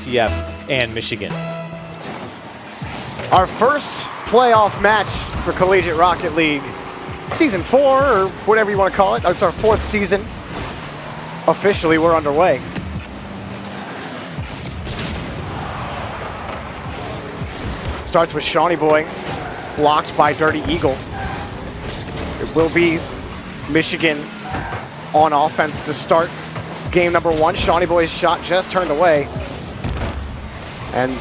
UCF and Michigan. Our first playoff match for Collegiate Rocket League, Season 4, or whatever you want to call it. It's our 4th season. Officially, we're underway. Starts with Shawnee Boy, blocked by Dirty Eagle. It will be Michigan on offense to start game number 1. Shawnee Boy's shot just turned away. And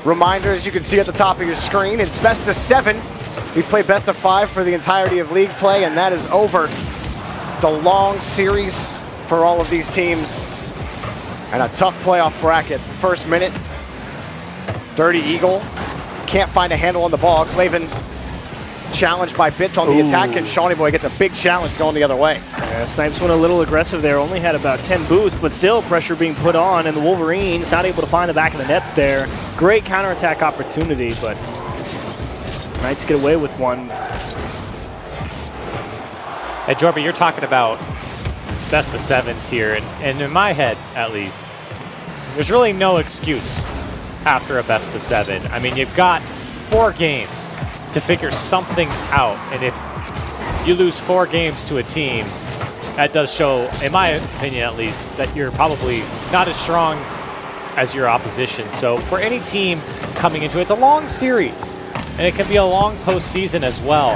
reminder, as you can see at the top of your screen, it's best of 7. We play best of 5 for the entirety of league play, and that is over. It's a long series for all of these teams, and a tough playoff bracket. First minute, Dirty Eagle can't find a handle on the ball. Clavin challenged by Bits on the attack, and Shawnee Boy gets a big challenge going the other way. Yeah, Snipes went a little aggressive there, only had about 10 boosts, but still pressure being put on, and the Wolverines not able to find the back of the net there. Great counterattack opportunity, but Knights get away with one. Hey, Jorby, you're talking about best of 7s here, and in my head, at least, there's really no excuse after a best of 7. I mean, you've got 4 games to figure something out, and if you lose 4 games to a team, that does show, in my opinion at least, that you're probably not as strong as your opposition. So for any team coming into it, it's a long series, and it can be a long postseason as well.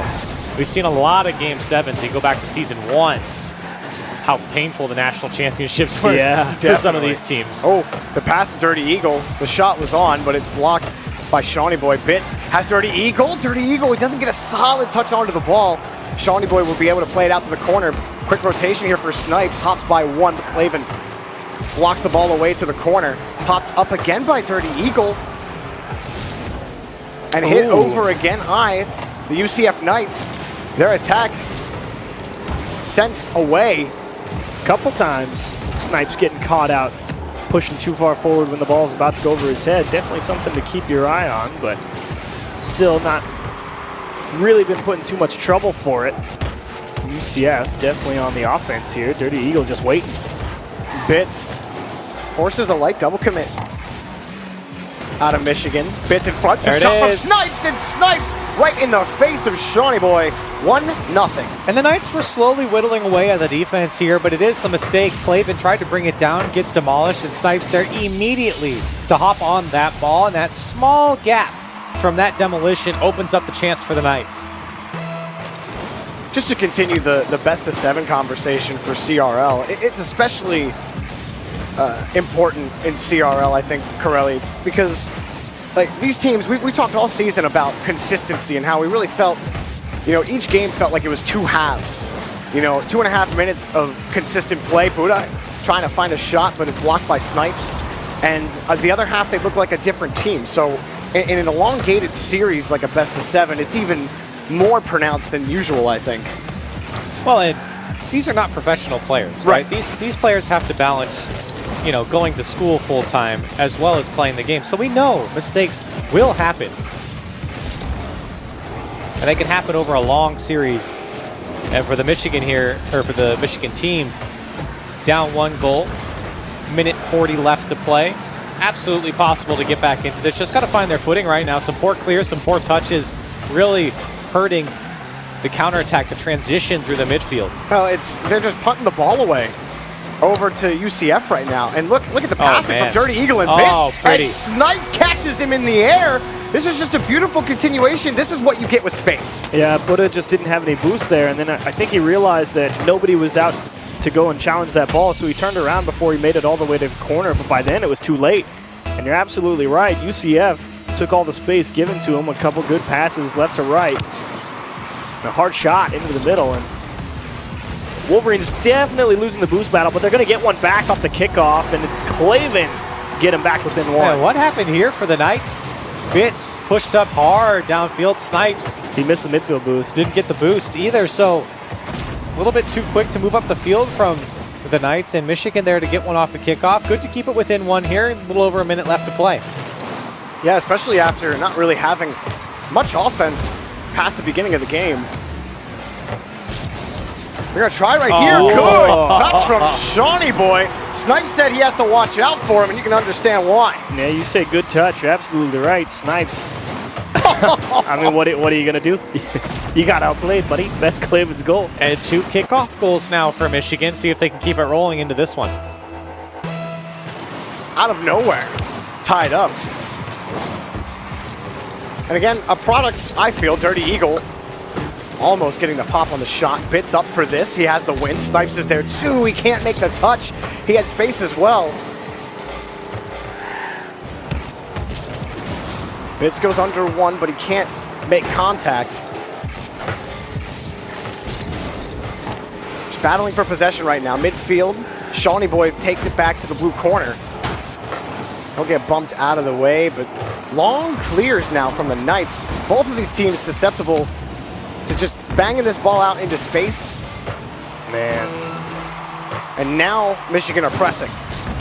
We've seen a lot of Game 7s. You go back to Season 1, how painful the national championships were for some of these teams. Oh, the pass to Dirty Eagle. The shot was on, but it's blocked by Shawnee Boy. Bits has Dirty Eagle. Dirty Eagle, he doesn't get a solid touch onto the ball. Shawnee Boy will be able to play it out to the corner. Quick rotation here for Snipes. Hops by 1, but Clavin blocks the ball away to the corner. Popped up again by Dirty Eagle. And hit over again high. The UCF Knights, their attack sent away. Couple times, Snipes getting caught out, pushing too far forward when the ball is about to go over his head. Definitely something to keep your eye on, but still not really been put in too much trouble for it. UCF definitely on the offense here. Dirty Eagle just waiting. Bits forces a light double commit out of Michigan. Bits in front. The shot from Snipes, and Snipes right in the face of Shawnee Boy. 1-0. And the Knights were slowly whittling away at the defense here, but it is the mistake. Clavin tried to bring it down, gets demolished, and Snipes there immediately to hop on that ball, and that small gap from that demolition opens up the chance for the Knights. Just to continue the best of 7 conversation for CRL, it's especially important in CRL, I think, Corelli, because like these teams, we talked all season about consistency and how we really felt, you know, each game felt like it was 2 halves. You know, 2.5 minutes of consistent play. Buddha trying to find a shot, but it's blocked by Snipes. And the other half, they look like a different team. So in an elongated series like a best of 7, it's even more pronounced than usual, I think. Well, and these are not professional players, right? These players have to balance, you know, going to school full time as well as playing the game. So we know mistakes will happen. And they can happen over a long series. And for the Michigan here, or for the Michigan team, down 1 goal, minute 40 left to play. Absolutely possible to get back into this. Just got to find their footing right now. Some poor clears, some poor touches, really hurting the counterattack, the transition through the midfield. Well, they're just punting the ball away over to UCF right now. And look at the passing from Dirty Eagle and Bits. Pretty. And Snipes catches him in the air. This is just a beautiful continuation. This is what you get with space. Yeah, Buddha just didn't have any boost there, and then I think he realized that nobody was out to go and challenge that ball, so he turned around before he made it all the way to the corner, but by then it was too late. And you're absolutely right. UCF took all the space given to him, a couple good passes left to right. A hard shot into the middle, and Wolverines definitely losing the boost battle, but they're going to get one back off the kickoff, and it's Clavin to get him back within 1. Yeah, what happened here for the Knights? Bits pushed up hard downfield. Snipes, he missed the midfield boost. Didn't get the boost either, so a little bit too quick to move up the field from the Knights, and Michigan there to get one off the kickoff. Good to keep it within 1 here. A little over a minute left to play. Yeah, especially after not really having much offense past the beginning of the game. We're going to try right here. Good touch from Shawnee Boy. Snipes said he has to watch out for him, and you can understand why. Yeah, you say good touch. You're absolutely right. Snipes. I mean, what are you going to do? You got outplayed, buddy. That's Clavin's goal. And 2 kickoff goals now for Michigan. See if they can keep it rolling into this one. Out of nowhere, tied up. And again, a product, I feel, Dirty Eagle, almost getting the pop on the shot. Bits up for this. He has the win. Snipes is there too. He can't make the touch. He had space as well. Bits goes under 1, but he can't make contact. Just battling for possession right now. Midfield, Shawnee Boy takes it back to the blue corner. He'll get bumped out of the way, but long clears now from the Knights. Both of these teams susceptible to just banging this ball out into space. Man. And now Michigan are pressing.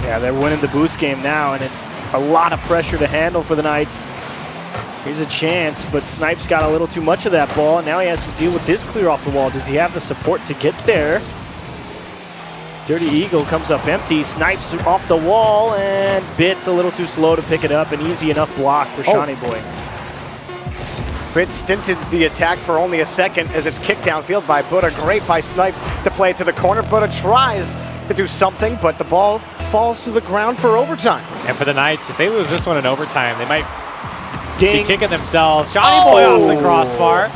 Yeah, they're winning the boost game now, and it's a lot of pressure to handle for the Knights. Here's a chance, but Snipes got a little too much of that ball. Now he has to deal with this clear off the wall. Does he have the support to get there? Dirty Eagle comes up empty. Snipes off the wall, and Bits a little too slow to pick it up. An easy enough block for Shawnee Boy. Bits stinted the attack for only a second as it's kicked downfield by Buddha. Great by Snipes to play it to the corner. Buddha tries to do something, but the ball falls to the ground for overtime. And for the Knights, if they lose this one in overtime, they might Ding. be kicking themselves. Shawnee Boy off the crossbar.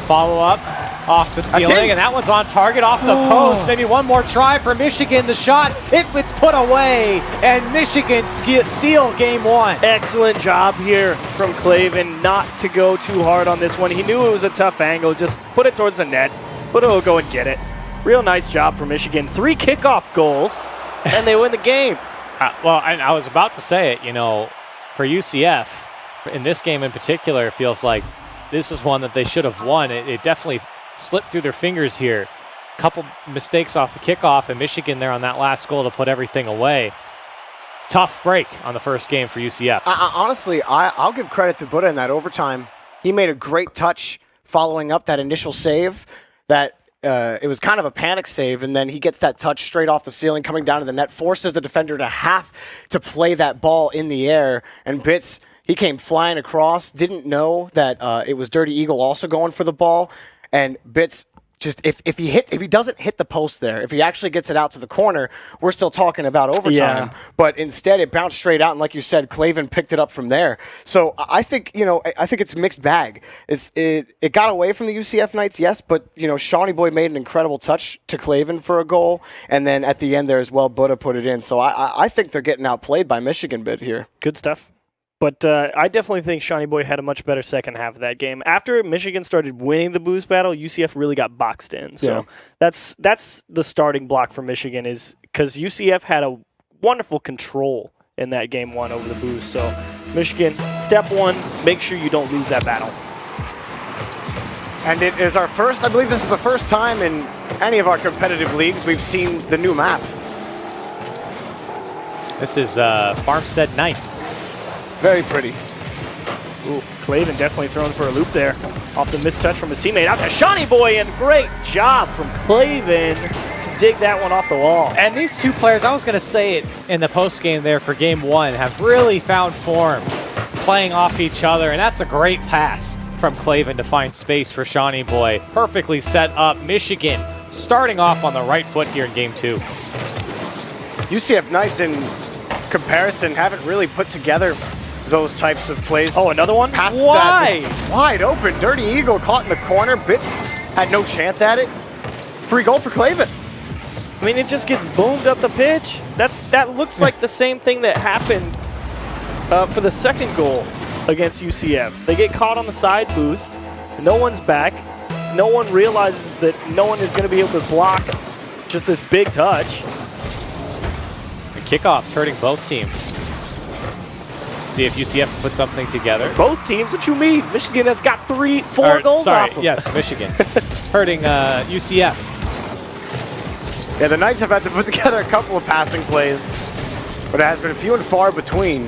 Follow up off the ceiling, and that one's on target off the post. Maybe one more try for Michigan. The shot, it's put away, and Michigan steal game 1. Excellent job here from Clavin not to go too hard on this one. He knew it was a tough angle. Just put it towards the net. But it'll go and get it. Real nice job for Michigan. 3 kickoff goals, and they win the game. Well, I was about to say it, for UCF, in this game in particular, it feels like this is one that they should have won. It definitely slipped through their fingers here. Couple mistakes off the kickoff, and Michigan there on that last goal to put everything away. Tough break on the first game for UCF. Honestly, I'll give credit to Buddha in that overtime. He made a great touch following up that initial save. That it was kind of a panic save, and then he gets that touch straight off the ceiling, coming down to the net, forces the defender to have to play that ball in the air, and Bits, he came flying across, didn't know that it was Dirty Eagle also going for the ball, and Bits just if he doesn't hit the post there, if he actually gets it out to the corner, we're still talking about overtime. Yeah. But instead, it bounced straight out, and like you said, Clavin picked it up from there. So I think it's a mixed bag. It got away from the UCF Knights, yes, but Shawnee Boy made an incredible touch to Clavin for a goal, and then at the end there as well, Buddha put it in. So I think they're getting outplayed by Michigan bit here. Good stuff. But I definitely think Shawnee Boy had a much better second half of that game. After Michigan started winning the boost battle, UCF really got boxed in. So that's the starting block for Michigan, is because UCF had a wonderful control in that game 1 over the boost. So Michigan, step 1, make sure you don't lose that battle. And it is I believe this is the first time in any of our competitive leagues we've seen the new map. This is Farmstead 9. Very pretty. Ooh, Clavin definitely thrown for a loop there. Off the missed touch from his teammate. Out to Shawnee Boy, and great job from Clavin to dig that one off the wall. And these two players, I was going to say it in the postgame there for game 1, have really found form playing off each other, and that's a great pass from Clavin to find space for Shawnee Boy. Perfectly set up. Michigan starting off on the right foot here in game 2. UCF Knights in comparison haven't really put together those types of plays. Oh, another one? Past Why? That, wide open. Dirty Eagle caught in the corner. Bits had no chance at it. Free goal for Clavin. I mean, it just gets boomed up the pitch. That looks like the same thing that happened for the second goal against UCF. They get caught on the side boost. No one's back. No one realizes that no one is going to be able to block just this big touch. The kickoff's hurting both teams. See if UCF can put something together. Both teams? What you mean? Michigan has got 4 goals off them. Yes, Michigan. Hurting UCF. Yeah, the Knights have had to put together a couple of passing plays, but it has been few and far between.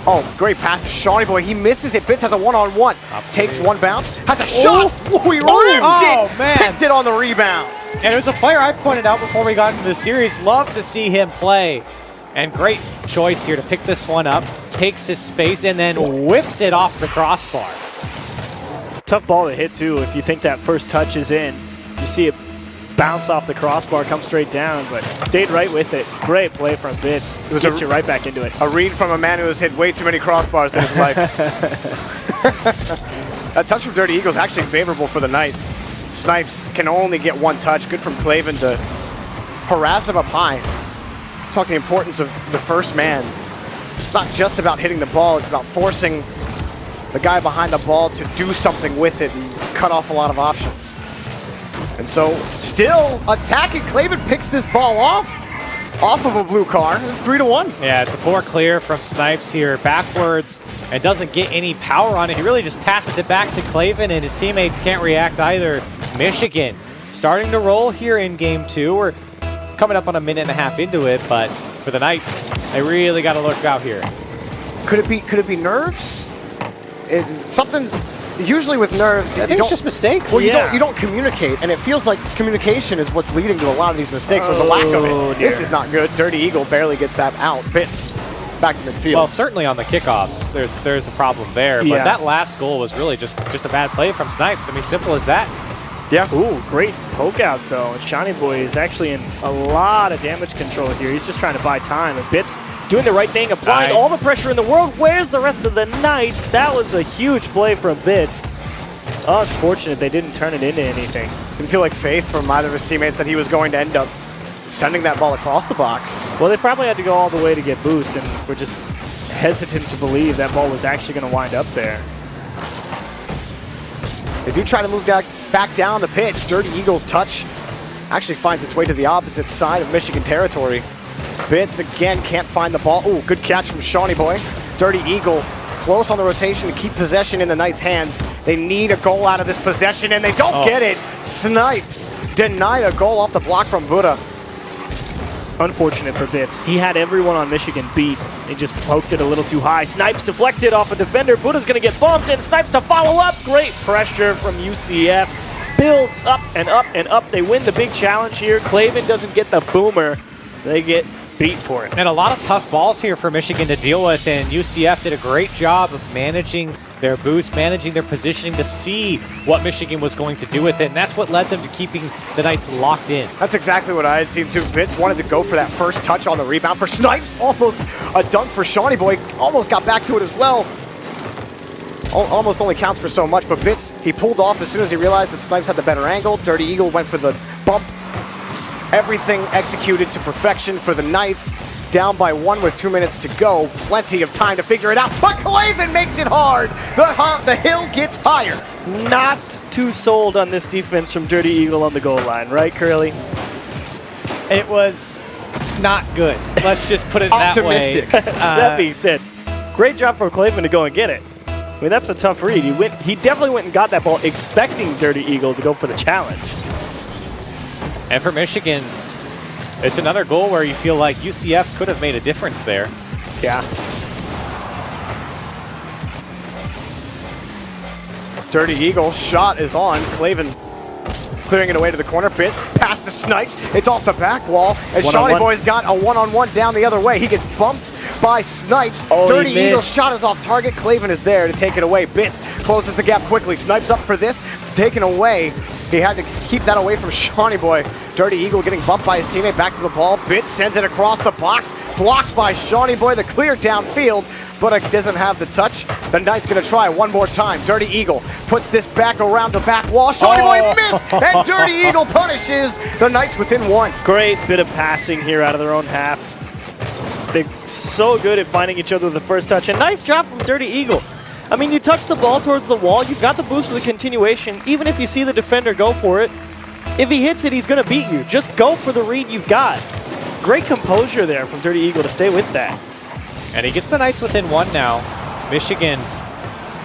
Oh, great pass to Shawnee Boy. He misses it. Bitz has a one-on-one. Takes one bounce. Has a shot. Oh, he ripped it. Man. Picked it on the rebound. And there's a player I pointed out before we got into the series. Love to see him play. And great choice here to pick this one up. Takes his space and then whips it off the crossbar. Tough ball to hit, too. If you think that first touch is in, you see it bounce off the crossbar, come straight down, but stayed right with it. Great play from Bitz. It was you right back into it. A read from a man who has hit way too many crossbars in his life. That touch from Dirty Eagle is actually favorable for the Knights. Snipes can only get one touch. Good from Clavin to harass him up high. Talking the importance of the first man. It's not just about hitting the ball, it's about forcing the guy behind the ball to do something with it and cut off a lot of options. And so, still attacking. Clavin picks this ball off of a blue car. It's 3-1. Yeah, it's a poor clear from Snipes here, backwards, and doesn't get any power on it. He really just passes it back to Clavin, and his teammates can't react either. Michigan starting to roll here in game 2. We're coming up on a minute and a half into it, but for the Knights, they really got to look out here. Could it be nerves? Something's usually with nerves. I think it's just mistakes. Well, you don't communicate, and it feels like communication is what's leading to a lot of these mistakes, or the lack of it. Dear. This is not good. Dirty Eagle barely gets that out. Bitz back to midfield. Well, certainly on the kickoffs, there's a problem there, but that last goal was really just a bad play from Snipes. I mean, simple as that. Yeah. Ooh, great poke out, though. And Shawnee Boy is actually in a lot of damage control here. He's just trying to buy time. And Bitz doing the right thing, applying all the pressure in the world. Where's the rest of the Knights? That was a huge play from Bitz. Unfortunate they didn't turn it into anything. Didn't feel like faith from either of his teammates that he was going to end up sending that ball across the box. Well, they probably had to go all the way to get boost, and we're just hesitant to believe that ball was actually going to wind up there. They do try to move back down the pitch. Dirty Eagle's touch actually finds its way to the opposite side of Michigan territory. Bitz again can't find the ball. Ooh, good catch from Shawnee Boy. Dirty Eagle close on the rotation to keep possession in the Knights' hands. They need a goal out of this possession, and they don't get it. Snipes denied a goal off the block from Buddha. Unfortunate for Bitz. He had everyone on Michigan beat. He just poked it a little too high. Snipes deflected off a defender. Buddha's going to get bumped, and Snipes to follow up. Great pressure from UCF. Builds up and up and up. They win the big challenge here. Clavin doesn't get the boomer. They get beat for it. And a lot of tough balls here for Michigan to deal with, and UCF did a great job of managing their boost, managing their positioning to see what Michigan was going to do with it, and that's what led them to keeping the Knights locked in. That's exactly what I had seen too. Bitz wanted to go for that first touch on the rebound for Snipes. Almost a dunk for Shawnee Boy. Almost got back to it as well. Almost only counts for so much, but Bitz, he pulled off as soon as he realized that Snipes had the better angle. Dirty Eagle went for the bump. Everything executed to perfection for the Knights. Down by 1 with 2 minutes to go. Plenty of time to figure it out, but Clavin makes it hard. The hill gets higher. Not too sold on this defense from Dirty Eagle on the goal line, right, Curly? It was not good. Let's just put it that way. Optimistic. That being said, great job for Clavin to go and get it. I mean, that's a tough read. He definitely went and got that ball expecting Dirty Eagle to go for the challenge. And for Michigan, it's another goal where you feel like UCF could have made a difference there. Yeah. Dirty Eagle shot is on. Clavin clearing it away to the corner. Bitz pass to Snipes. It's off the back wall. And Shawnee Boy's got a one-on-one down the other way. He gets bumped by Snipes. Dirty Eagle shot is off target. Clavin is there to take it away. Bitz closes the gap quickly. Snipes up for this. Taken away. He had to keep that away from Shawnee Boy. Dirty Eagle getting bumped by his teammate. Back to the ball. Bitz sends it across the box. Blocked by Shawnee Boy. The clear downfield. But it doesn't have the touch. The Knight's going to try one more time. Dirty Eagle puts this back around the back wall. Shawnee Boy missed, and Dirty Eagle punishes the Knights within 1. Great bit of passing here out of their own half. They're so good at finding each other with the first touch. And nice job from Dirty Eagle. I mean, you touch the ball towards the wall. You've got the boost for the continuation. Even if you see the defender go for it, if he hits it, he's going to beat you. Just go for the read you've got. Great composure there from Dirty Eagle to stay with that. And he gets the Knights within 1 now. Michigan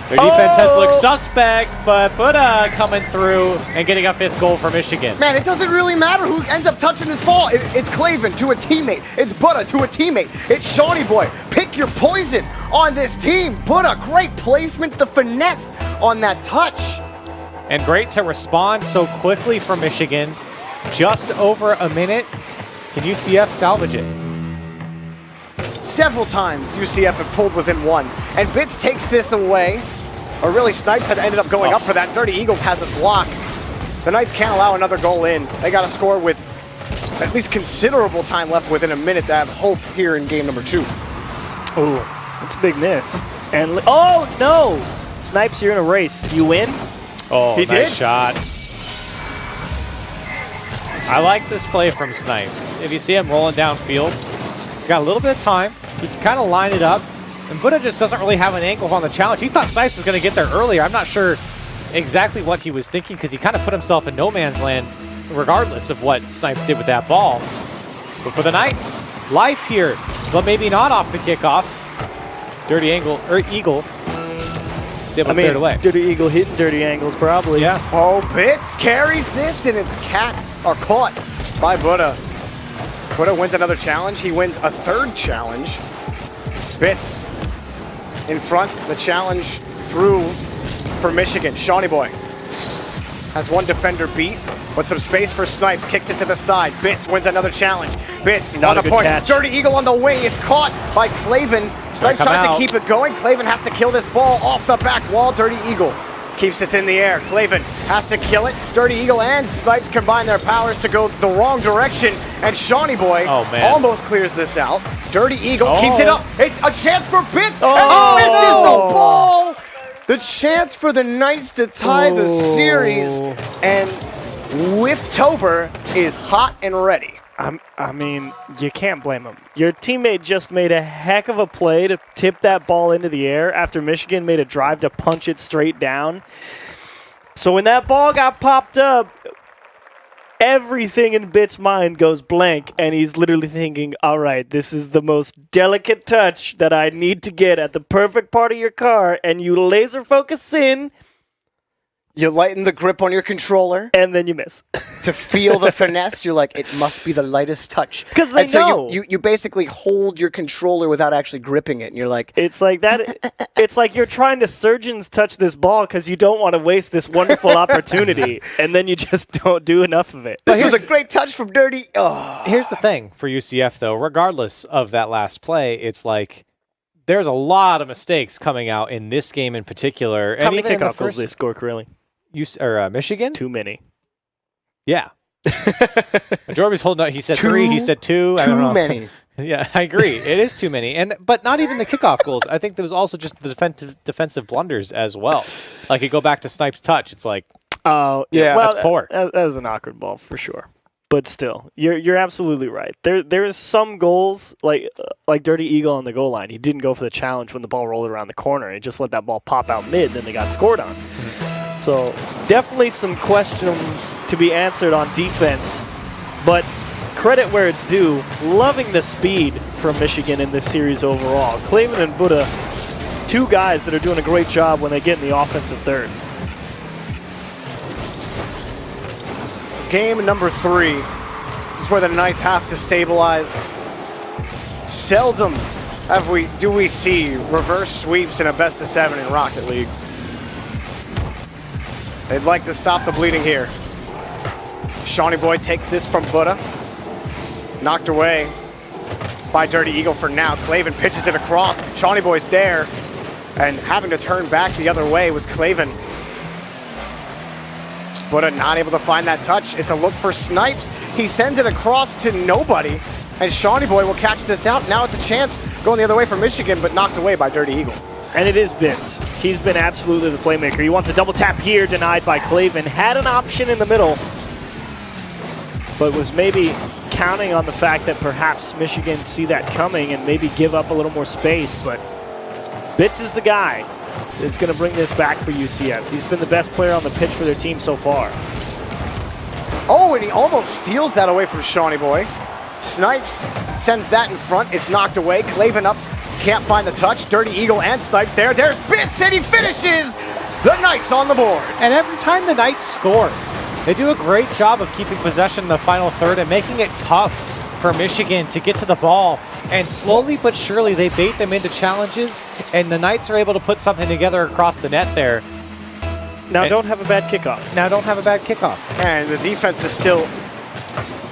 Their defense has looked suspect, but Buddha coming through and getting a 5th goal for Michigan. Man, it doesn't really matter who ends up touching this ball. It's Clavin to a teammate. It's Buddha to a teammate. It's Shawnee Boy. Pick your poison on this team. Buddha, great placement, the finesse on that touch. And great to respond so quickly for Michigan. Just over a minute. Can UCF salvage it? Several times UCF have pulled within 1. And Bitz takes this away. Or really, Snipes had ended up going up for that. Dirty Eagle has a block. The Knights can't allow another goal in. They got to score with at least considerable time left within a minute to have hope here in game number 2. Oh, that's a big miss. And oh no! Snipes, you're in a race. Do you win? Oh, He nice did? shot. I like this play from Snipes. If you see him rolling downfield, he's got a little bit of time. He can kind of line it up. And Buddha just doesn't really have an angle on the challenge. He thought Snipes was going to get there earlier. I'm not sure exactly what he was thinking because he kind of put himself in no man's land regardless of what Snipes did with that ball. But for the Knights, life here, but maybe not off the kickoff. Dirty Eagle is able to clear it away. Dirty Eagle hitting dirty angles probably. Yeah. Oh, Bitz carries this, and it's caught by Buddha. Buddha wins another challenge. He wins a 3rd challenge. Bitz in front, the challenge through for Michigan. Shawnee Boy has 1 defender beat, but some space for Snipes, kicks it to the side. Bitz wins another challenge. Bitz Not on a the good point. catch. Dirty Eagle on the wing. It's caught by Clavin. Snipes come tries out. to keep it going. Clavin has to kill this ball off the back wall. Dirty Eagle keeps this in the air. Clavin has to kill it. Dirty Eagle and Snipes combine their powers to go the wrong direction. And Shawnee Boy almost clears this out. Dirty Eagle keeps it up. It's a chance for Bitz. And misses the ball. The chance for the Knights to tie the series. And Whifftober is hot and ready. I mean, you can't blame him. Your teammate just made a heck of a play to tip that ball into the air after Michigan made a drive to punch it straight down. So when that ball got popped up, everything in Bit's mind goes blank, and he's literally thinking, all right, this is the most delicate touch that I need to get at the perfect part of your car, and you laser focus in, You lighten the grip on your controller and then you miss. to feel the finesse. You're like, it must be the lightest touch. Because they and so know. you basically hold your controller without actually gripping it. And you're like, It's like that. It's like you're trying to surgeons touch this ball because you don't want to waste this wonderful opportunity, and then you just don't do enough of it. this was a great touch from Dirty. Oh. Here's the thing for UCF, though. Regardless of that last play, it's like there's a lot of mistakes coming out in this game in particular. How and many even in the kickoff goals first did they score, Curly? Michigan? Too many. Yeah. Jorby's holding up. He said Too- 3. He said 2. I don't know. Too many. Yeah, I agree. It is too many, but not even the kickoff goals. I think there was also just the defensive blunders as well. Like you go back to Snipes' touch, it's like, Oh, Yeah, well, that's poor. That was an awkward ball for sure. But still, you're absolutely right. There's some goals like Dirty Eagle on the goal line. He didn't go for the challenge when the ball rolled around the corner. He just let that ball pop out mid, then they got scored on. So definitely some questions to be answered on defense. But credit where it's due. Loving the speed from Michigan in this series overall. Clavin and Buddha, 2 guys that are doing a great job when they get in the offensive third. Game number 3. This is where the Knights have to stabilize. Seldom do we see reverse sweeps in a best-of-7 in Rocket League. They'd like to stop the bleeding here. Shawnee Boy takes this from Buddha. Knocked away by Dirty Eagle for now. Clavin pitches it across. Shawnee Boy's there. And having to turn back the other way was Clavin. Buddha not able to find that touch. It's a look for Snipes. He sends it across to nobody. And Shawnee Boy will catch this out. Now it's a chance going the other way for Michigan, but knocked away by Dirty Eagle. And it is Vince. He's been absolutely the playmaker. He wants a double tap here, denied by Clavin. Had an option in the middle, but was maybe counting on the fact that perhaps Michigan see that coming and maybe give up a little more space. But Bitz is the guy that's going to bring this back for UCF. He's been the best player on the pitch for their team so far. Oh, and he almost steals that away from Shawnee Boy. Snipes sends that in front. It's knocked away. Clavin up Can't find the touch. Dirty Eagle and Snipes there. There's Bits, and he finishes the Knights on the board. And every time the Knights score, they do a great job of keeping possession in the final third and making it tough for Michigan to get to the ball. And slowly but surely, they bait them into challenges, and the Knights are able to put something together across the net there. Now don't have a bad kickoff. And the defense is still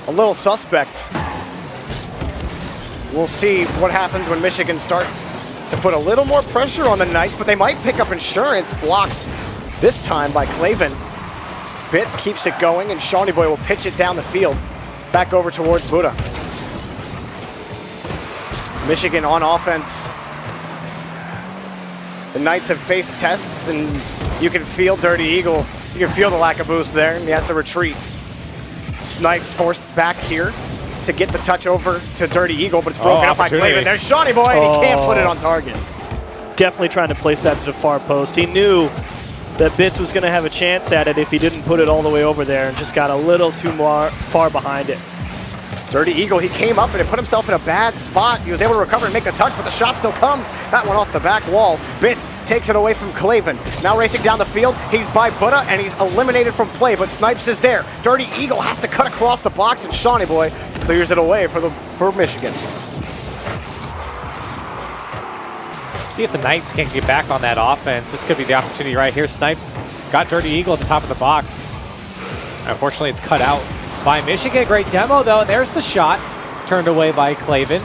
a little suspect. We'll see what happens when Michigan start to put a little more pressure on the Knights, but they might pick up insurance. Blocked this time by Clavin. Bits keeps it going, and Shawnee Boy will pitch it down the field, back over towards Buddha. Michigan on offense. The Knights have faced tests, and you can feel Dirty Eagle. You can feel the lack of boost there, and he has to retreat. Snipes forced back here to get the touch over to Dirty Eagle, but it's broken up by Clavin. There's Shawnee Boy, and he can't put it on target. Definitely trying to place that to the far post. He knew that Bits was going to have a chance at it if he didn't put it all the way over there, and just got a little too far behind it. Dirty Eagle, he came up and it put himself in a bad spot. He was able to recover and make the touch, but the shot still comes. That one off the back wall. Bits takes it away from Clavin. Now racing down the field, he's by Buddha and he's eliminated from play, but Snipes is there. Dirty Eagle has to cut across the box, and Shawnee Boy clears it away for Michigan. See if the Knights can get back on that offense. This could be the opportunity right here. Snipes got Dirty Eagle at the top of the box. Unfortunately, it's cut out by Michigan. Great demo, though, and there's the shot. Turned away by Clavin.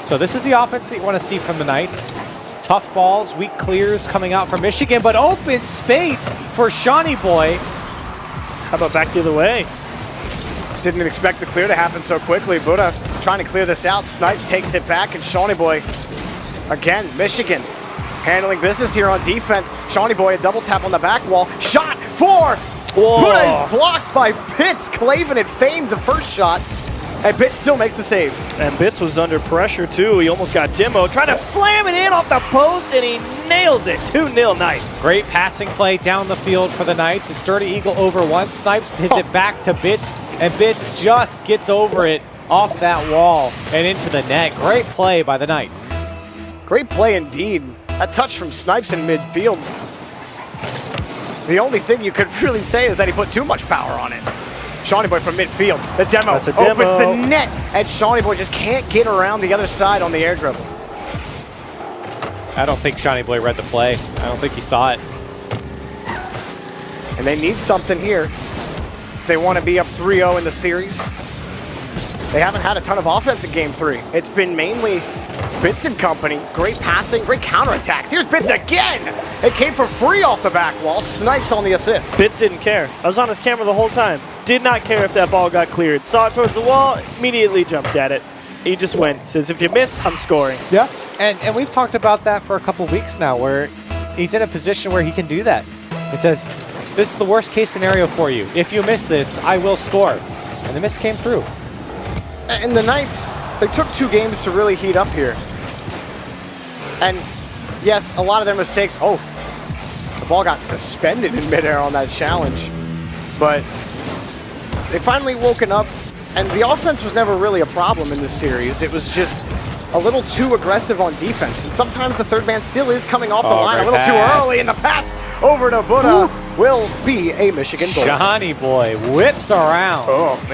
So this is the offense that you want to see from the Knights. Tough balls, weak clears coming out from Michigan, but open space for Shawnee Boy. How about back the other way? Didn't expect the clear to happen so quickly. Buddha trying to clear this out. Snipes takes it back, and Shawnee Boy, again, Michigan handling business here on defense. Shawnee Boy, a double tap on the back wall. Shot for Buddha is blocked by Bits. Clavin had feigned the first shot, and Bits still makes the save. And Bits was under pressure, too. He almost got Demo, trying to slam it in off the post, and he nails it. 2-0 Knights. Great passing play down the field for the Knights. It's Dirty Eagle over one. Snipes hits it back to Bits, and Bits just gets over it off that wall and into the net. Great play by the Knights. Great play indeed. A touch from Snipes in midfield. The only thing you could really say is that he put too much power on it. Shawnee Boy from midfield. The demo That's a demo. opens the net, and Shawnee Boy just can't get around the other side on the air dribble. I don't think Shawnee Boy read the play. I don't think he saw it. And they need something here if they want to be up 3-0 in the series. They haven't had a ton of offense in Game 3. It's been mainly Bits and company. Great passing, great counterattacks. Here's Bits again. It came for free off the back wall. Snipes on the assist. Bits didn't care. I was on his camera the whole time. Did not care if that ball got cleared. Saw it towards the wall, immediately jumped at it. He just went, says, if you miss, I'm scoring. Yeah, and we've talked about that for a couple weeks now, where he's in a position where he can do that. He says, this is the worst case scenario for you. If you miss this, I will score. And the miss came through. And the Knights, they took 2 games to really heat up here. And yes, a lot of their mistakes, the ball got suspended in midair on that challenge. But they finally woken up, and the offense was never really a problem in this series. It was just a little too aggressive on defense. And sometimes the third man still is coming off the line a little too early, and the pass over to Buddha will be a Michigan goal. Shawnee Boy whips around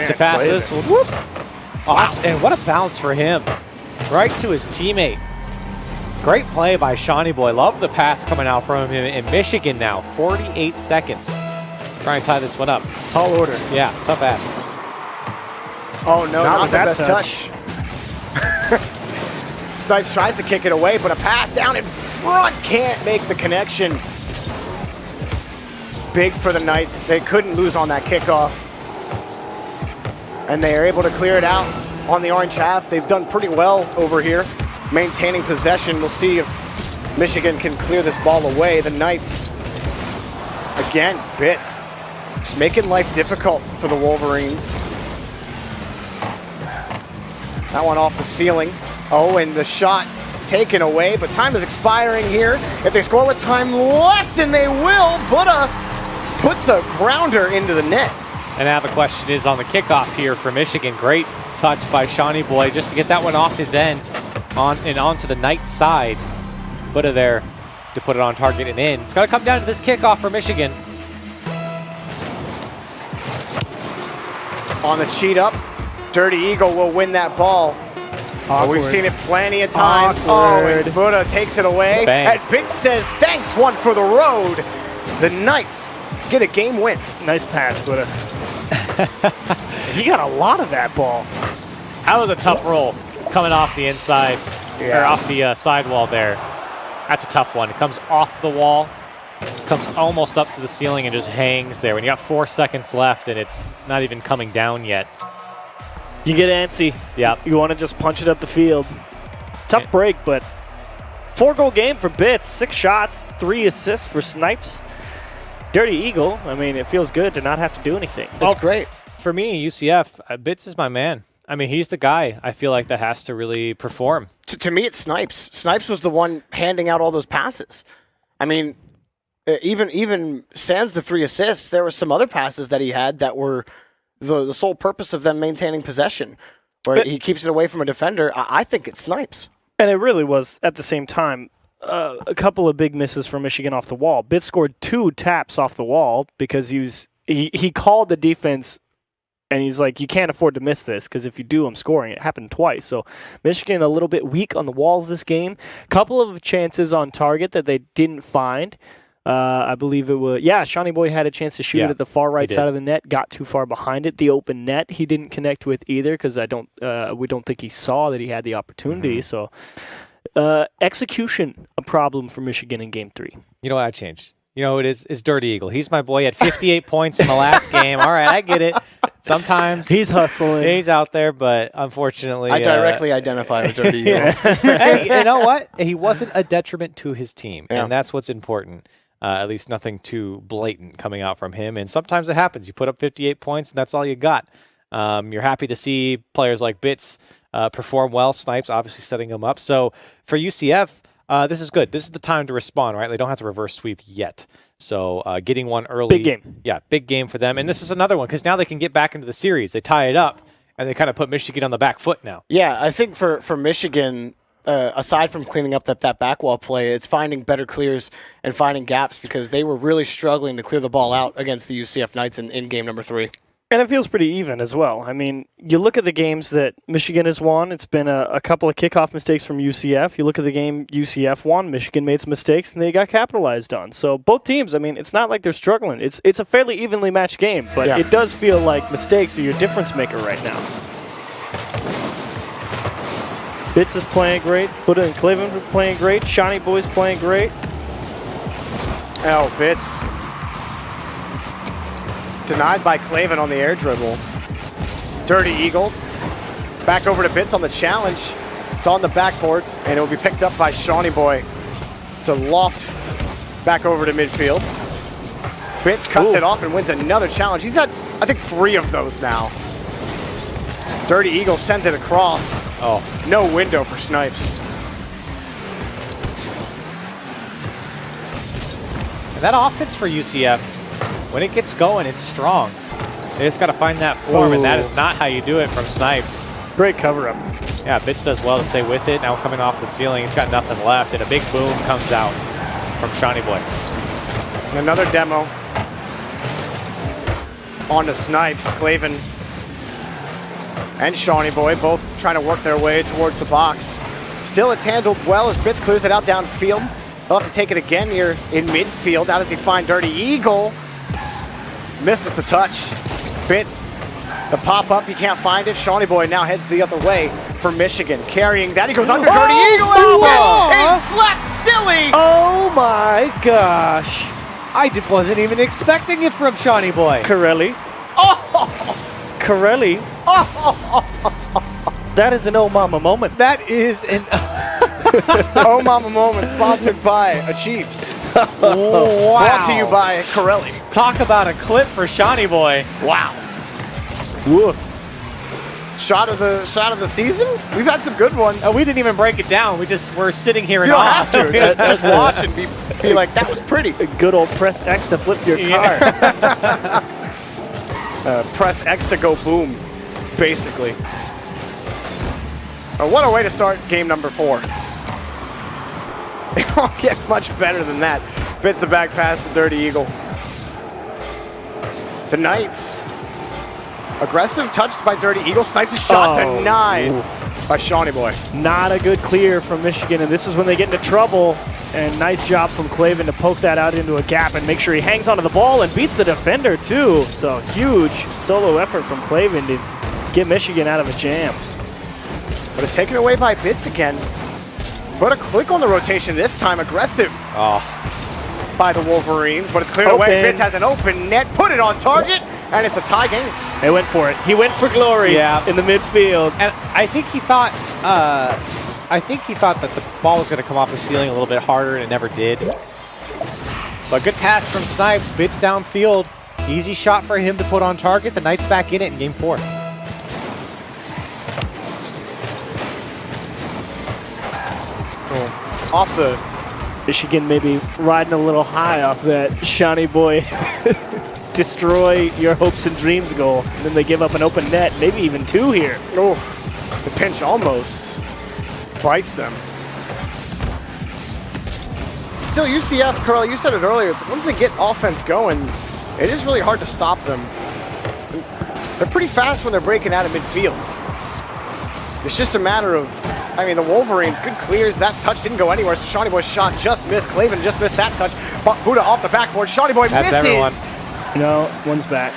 to pass this one. Whoop. Oh, and what a bounce for him. Right to his teammate. Great play by Shawnee Boy. Love the pass coming out from him in Michigan now. 48 seconds. Try and tie this one up. Tall order. Yeah, tough ask. Oh no, not the that best touch. Snipes tries to kick it away, but a pass down in front can't make the connection. Big for the Knights. They couldn't lose on that kickoff. And they are able to clear it out on the orange half. They've done pretty well over here, maintaining possession. We'll see if Michigan can clear this ball away. The Knights, again, Bits, just making life difficult for the Wolverines. That one off the ceiling. Oh, and the shot taken away, but time is expiring here. If they score with time left, and they will, Buddha puts a grounder into the net. And now the question is on the kickoff here for Michigan. Great touch by Shawnee Boy just to get that one off his end. onto the Knights side. Buddha there to put it on target and in. It's got to come down to this kickoff for Michigan. On the cheat up, Dirty Eagle will win that ball. We've seen it plenty of times. Awkward. Oh, and Buddha takes it away. Bang. And Bit says, thanks, one for the road. The Knights get a game win. Nice pass, Buddha. He got a lot of that ball. That was a tough roll coming off the inside, or off the sidewall there. That's a tough one. It comes off the wall, comes almost up to the ceiling and just hangs there. When you got 4 seconds left and it's not even coming down yet. You get antsy. Yep. You want to just punch it up the field. Tough break, but 4-goal game for Bits. 6 shots, 3 assists for Snipes. Dirty Eagle, I mean, it feels good to not have to do anything. It's great. For me, UCF, Bits is my man. I mean, he's the guy I feel like that has to really perform. To me, it's Snipes. Snipes was the one handing out all those passes. I mean, even sans the 3 assists, there were some other passes that he had that were the sole purpose of them maintaining possession, where he keeps it away from a defender. I think it's Snipes. And it really was, at the same time, a couple of big misses for Michigan off the wall. Bits scored 2 taps off the wall because he called the defense, and he's like, you can't afford to miss this because if you do, I'm scoring. It happened twice. So Michigan a little bit weak on the walls this game. Couple of chances on target that they didn't find. I believe it was, Shawnee Boy had a chance to shoot it at the far right side of the net, got too far behind it. The open net he didn't connect with either because we don't think he saw that he had the opportunity. So execution, a problem for Michigan in Game 3. You know what I changed? You know, it is Dirty Eagle. He's my boy. He had 58 points in the last game. All right, I get it. Sometimes he's hustling. He's out there, but unfortunately... I directly identify with Dirty Eagle. Hey, you know what? He wasn't a detriment to his team, and that's what's important. At least nothing too blatant coming out from him. And sometimes it happens. You put up 58 points, and that's all you got. You're happy to see players like Bits perform well. Snipes obviously setting them up. So for UCF, this is good. This is the time to respond, right? They don't have to reverse sweep yet. So getting one early. Big game. Yeah, big game for them. And this is another one because now they can get back into the series. They tie it up, and they kind of put Michigan on the back foot now. Yeah, I think for Michigan... aside from cleaning up that back wall play, it's finding better clears and finding gaps because they were really struggling to clear the ball out against the UCF Knights in game number 3. And it feels pretty even as well. I mean, you look at the games that Michigan has won, it's been a couple of kickoff mistakes from UCF. You look at the game UCF won, Michigan made some mistakes, and they got capitalized on. So both teams, I mean, it's not like they're struggling. It's a fairly evenly matched game, but it does feel like mistakes are your difference maker right now. Bits is playing great. Buddha and Cleveland are playing great. Shawnee Boy's playing great. Oh, Bits. Denied by Clavin on the air dribble. Dirty Eagle. Back over to Bits on the challenge. It's on the backboard, and it will be picked up by Shawnee Boy to loft back over to midfield. Bits cuts it off and wins another challenge. He's had, I think, 3 of those now. Dirty Eagle sends it across. Oh. No window for Snipes. And that offense for UCF, when it gets going, it's strong. They just got to find that form, and that is not how you do it from Snipes. Great cover-up. Yeah, Bits does well to stay with it. Now coming off the ceiling, he's got nothing left, and a big boom comes out from Shawnee Boy. Another demo. On to Snipes. Clavin and Shawnee Boy both trying to work their way towards the box. Still, it's handled well as Bits clears it out downfield. He'll have to take it again here in midfield. How does he find Dirty Eagle? Misses the touch. Bits, the pop-up, he can't find it. Shawnee Boy now heads the other way for Michigan. Carrying that, he goes under Dirty Eagle. He slapped silly. Oh my gosh. I wasn't even expecting it from Shawnee Boy. Corelli. Oh! Corelli. That is an oh mama moment. That is an Oh Mama moment sponsored by a Chiefs. wow. Brought to you by Corelli. Talk about a clip for Shawnee Boy. Wow. Woof. Shot of the season? We've had some good ones. We didn't even break it down. We're sitting here in You don't awe. have to. Just watch and be like, that was pretty. A good old press X to flip your car. Press X to go boom, basically. What a way to start game number 4. It won't get much better than that. Bits the back pass to Dirty Eagle. The Knights. Aggressive, touched by Dirty Eagle. Snipes a shot denied by Shawnee Boy. Not a good clear from Michigan, and this is when they get into trouble. And nice job from Clavin to poke that out into a gap and make sure he hangs onto the ball and beats the defender too. So huge solo effort from Clavin to get Michigan out of a jam. But it's taken away by Bits again. But a click on the rotation this time, aggressive by the Wolverines, but it's cleared away. Bits has an open net, put it on target, and it's a tie game. They went for it. He went for glory in the midfield. And I think he thought that the ball was going to come off the ceiling a little bit harder, and it never did. But good pass from Snipes. Bits downfield. Easy shot for him to put on target. The Knights back in it in game 4. Off the Michigan maybe riding a little high off that Shawnee Boy destroy your hopes and dreams goal. And then they give up an open net, maybe even 2 here. Oh, the pinch almost bites them. Still, UCF, Carl, you said it earlier, it's once they get offense going, it is really hard to stop them. They're pretty fast when they're breaking out of midfield. It's just a matter of, I mean, the Wolverines, good clears. That touch didn't go anywhere, so Shawnee Boy's shot just missed. Clavin just missed that touch. Buddha off the backboard. Shawnee Boy misses. Everyone. No, one's back.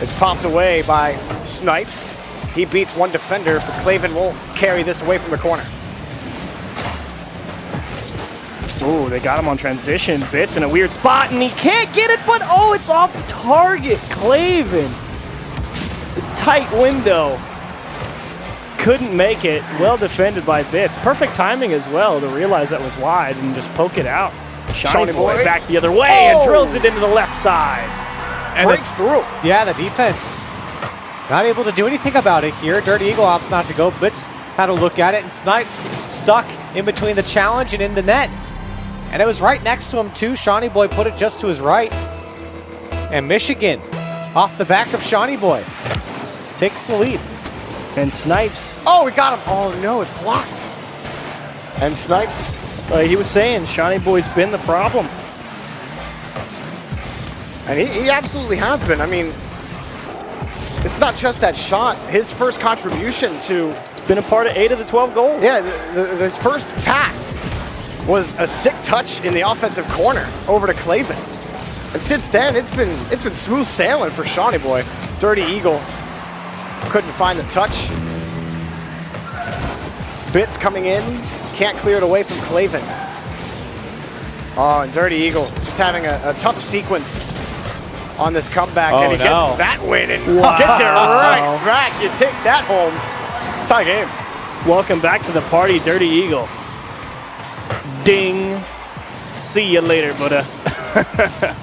It's popped away by Snipes. He beats one defender, but Clavin will carry this away from the corner. Ooh, they got him on transition. Bits in a weird spot, and he can't get it, but oh, it's off target. Clavin. Tight window. Couldn't make it. Well defended by Bits. Perfect timing as well to realize that was wide and just poke it out. Shawnee Boy back the other way and drills it into the left side. And breaks through. Yeah, the defense not able to do anything about it here. Dirty Eagle opts not to go. Bits had a look at it, and Snipes stuck in between the challenge and in the net. And it was right next to him too. Shawnee Boy put it just to his right. And Michigan, off the back of Shawnee Boy, takes the lead. And Snipes. Oh, we got him. Oh, no, it blocked. And Snipes. He was saying Shawnee Boy's been the problem. And he absolutely has been. I mean, it's not just that shot. His first contribution to... Been a part of 8 of the 12 goals. Yeah, his first pass was a sick touch in the offensive corner over to Clavin. And since then, it's been smooth sailing for Shawnee Boy. Dirty Eagle couldn't find the touch. Bits coming in, can't clear it away from Clavin. Oh, and Dirty Eagle just having a tough sequence on this comeback, and he gets that win and gets it right back. You take that home. Tie game. Welcome back to the party, Dirty Eagle. Ding. See you later, Buddha.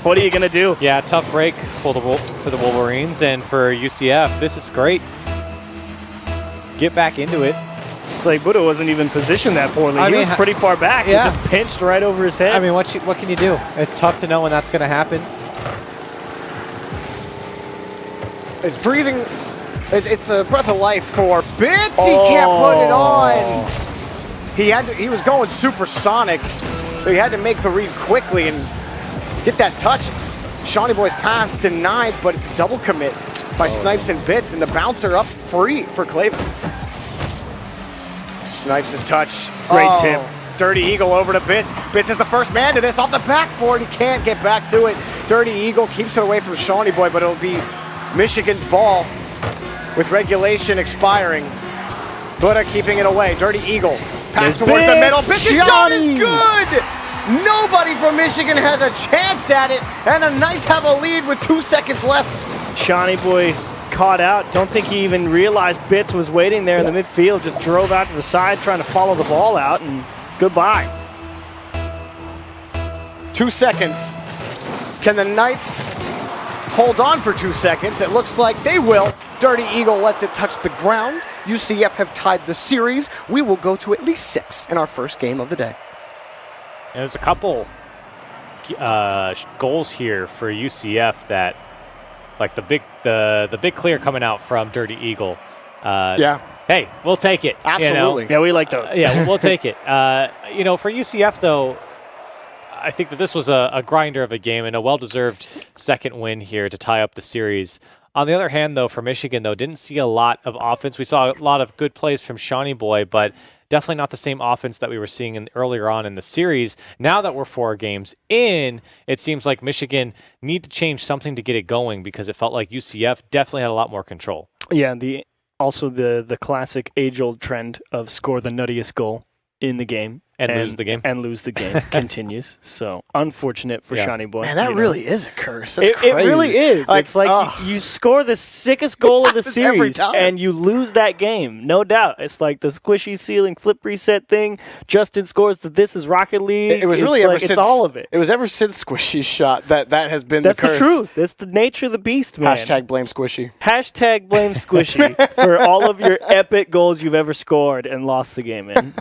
What are you gonna do? Yeah, tough break for the Wolverines, and for UCF, this is great. Get back into it. It's like Buddha wasn't even positioned that poorly. He was pretty far back. Yeah. He just pinched right over his head. I mean, what can you do? It's tough to know when that's going to happen. It's breathing. It's a breath of life for Bits. He can't put it on. He was going supersonic, so he had to make the read quickly and get that touch. Shawnee Boy's pass denied, but it's a double commit by Snipes and Bits, and the bouncer up free for Clavin. Snipes' touch. Great tip. Dirty Eagle over to Bits. Bits is the first man to this off the backboard. He can't get back to it. Dirty Eagle keeps it away from Shawnee Boy, but it'll be Michigan's ball with regulation expiring. Buddha keeping it away. Dirty Eagle. Pass towards the middle. Bits' shot is good! Nobody from Michigan has a chance at it, and the Knights have a lead with 2 seconds left. Shawnee Boy caught out. Don't think he even realized Bits was waiting there in the midfield. Just drove out to the side trying to follow the ball out, and goodbye. 2 seconds. Can the Knights hold on for 2 seconds? It looks like they will. Dirty Eagle lets it touch the ground. UCF have tied the series. We will go to at least 6 in our first game of the day. And there's a couple goals here for UCF that, like the big clear coming out from Dirty Eagle. Yeah. hey, we'll take it. Absolutely. Yeah, we like those. Yeah, we'll take it. For UCF, though, I think that this was a grinder of a game and a well-deserved second win here to tie up the series. On the other hand, though, for Michigan, though, didn't see a lot of offense. We saw a lot of good plays from Shawnee Boy, but definitely not the same offense that we were seeing earlier on in the series. Now that we're 4 games in, it seems like Michigan need to change something to get it going because it felt like UCF definitely had a lot more control. Yeah, also the classic age-old trend of score the nuttiest goal in the game. And lose the game. And lose the game continues. So, unfortunate for Shawnee Boy. Man, that really is a curse. That's It crazy. really is. Like, it's like you score the sickest goal of the Happens every series time. and you lose that game. No doubt. It's like the squishy ceiling flip reset thing. Justin scores the This Is Rocket League. It was It's really like, ever since it's all of it. It was ever since Squishy's shot that has been That's the curse. the truth. That's the nature of the beast, man. Hashtag blame Squishy. Hashtag blame Squishy for all of your epic goals you've ever scored and lost the game in.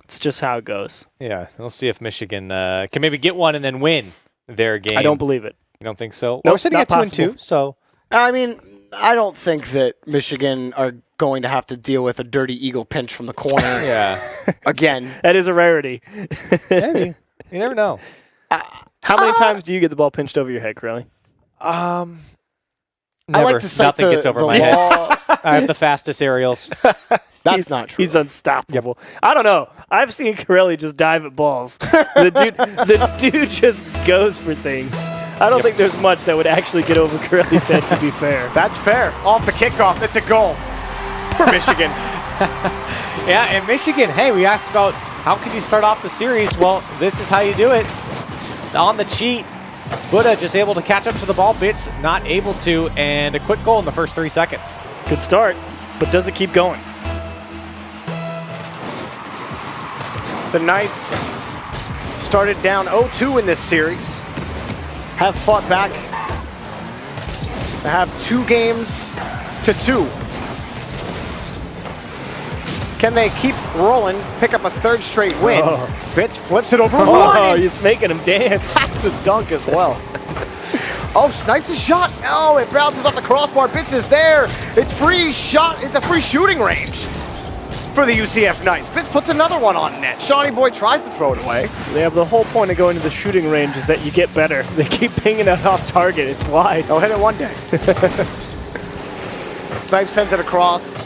It's just how it goes. Yeah, we'll see if Michigan can maybe get one and then win their game. I don't believe it. You don't think so? Nope, We're sitting not at 2-2, possible. so I mean, I don't think that Michigan are going to have to deal with a Dirty Eagle pinch from the corner yeah, again. That is a rarity. maybe. You never know. How many times do you get the ball pinched over your head, Corelli? Never. I like to cite Nothing gets over the my head. law. I have the fastest aerials. That's not true. He's unstoppable. I don't know. I've seen Corelli just dive at balls. the dude just goes for things. I don't think there's much that would actually get over Corelli's head, to be fair. That's fair. Off the kickoff, it's a goal for Michigan. Yeah, and Michigan, hey, we asked about how can you start off the series? Well, this is how you do it. On the cheat, Buddha just able to catch up to the ball. Bitts not able to, and a quick goal in the first 3 seconds. Good start, but does it keep going? The Knights started down 0-2 in this series. Have fought back. They have 2 games to 2. Can they keep rolling, pick up a 3rd straight win? Oh. Bitts flips it over Oh, one. he's making him dance. That's the dunk as well. Oh, snipes a shot. Oh, it bounces off the crossbar. Bitts is there. It's free shot. It's a free shooting range for the UCF Knights. Bitts puts another one on net. Shawnee Boy tries to throw it away. They have the whole point of going to the shooting range is that you get better. They keep pinging it off target. It's wide. They'll hit it one day. Snipes sends it across,